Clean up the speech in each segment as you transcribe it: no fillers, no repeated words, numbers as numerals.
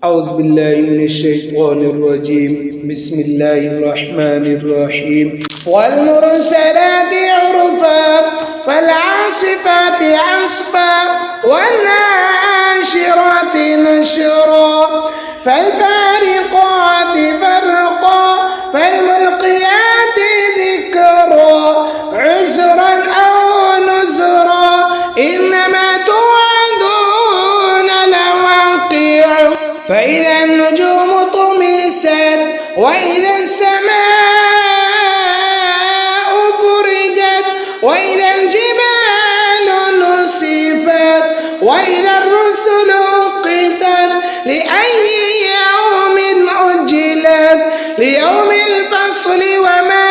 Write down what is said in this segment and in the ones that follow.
أعوذ بالله من الشيطان الرجيم. بسم الله الرحمن الرحيم. والمرسلات عرفا فالعاصفات عصفا والناشرات نشرا فالفارقات فرقا فالملقيات ذكرا عسرا أو نسرا إنما توعدون لواقع فإذا النجوم طمست وإذا السماء فرجت وإذا الجبال نسفت وإذا الرسل أقتت لأي يوم أجلت ليوم الفصل وما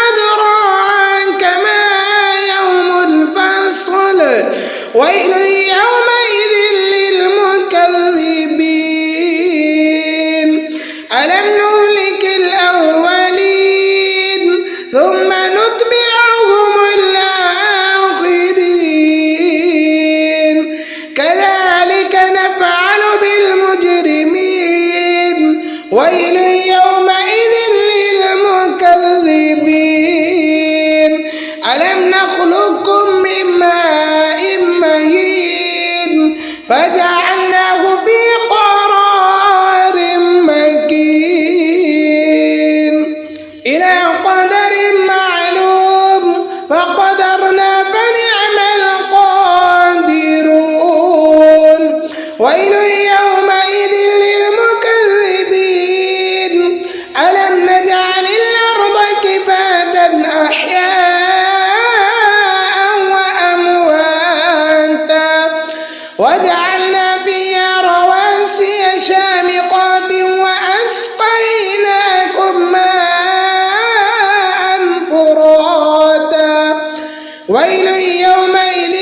أدراك ما يوم الفصل ويل يومئذ للمكذبين ألم نهلك الأولين ثم نتبعهم الآخرين كذلك نفعل بالمجرمين ويل يومئذ للمكذبين ألم نخلقكم من ماء مهين فجعلناه في قرار مكين إلى قدر معلوم فقدرنا فنعم القادرون ويل يومئذ للمكذبين ألم نجعل الأرض كفاتا أحياء وأمواتا وجعلنا فيها رواسي شامخات وأسقيناكم ماء فراتا ويل يومئذ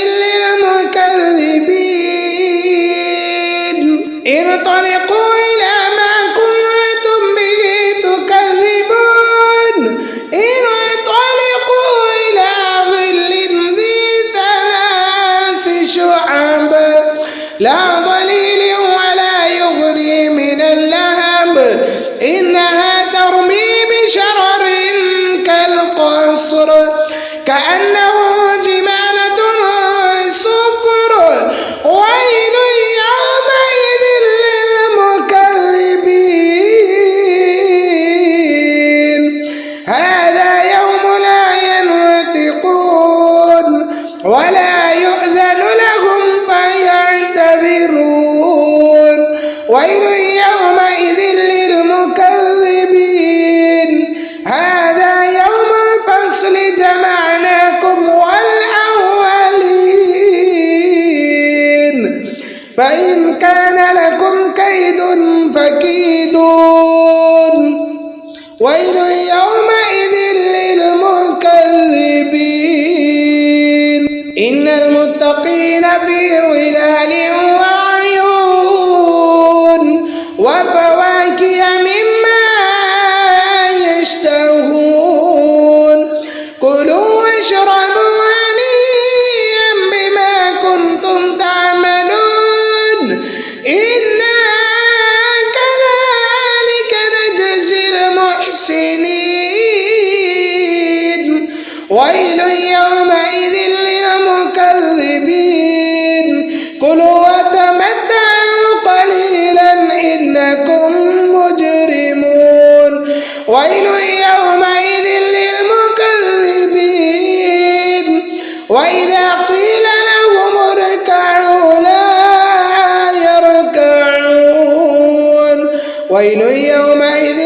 للمكذبين انطلقوا إلى ما كنتم به تكذبون انطلقوا إلى ظل ذي ثلاث شعب لا ظليل ولا يغني من اللهب إنها ترمي بشرر كالقصر كأنه جمالة صفر ويل يومئذ للمكذبين هذا يوم لا ينطقون ولا يؤذن لهم فيعتذرون ويل يومئذ للمكذبين هذا يوم الفصل جمعناكم والأولين فإن كان لكم كيد فكيدون ويل يومئذ للمكذبين إن المتقين في ظلال وعيون وفواكه مما يشتهون كلوا واشربوا هنيئا بما كنتم تعملون إنا كذلك نجزي المحسنين ويل يومئذ للمكذبين كلوا وتمتعوا قليلا إنكم مجرمون ويل يومئذ للمكذبين وإذا قيل لهم اركعوا لا يركعون ويل يومئذ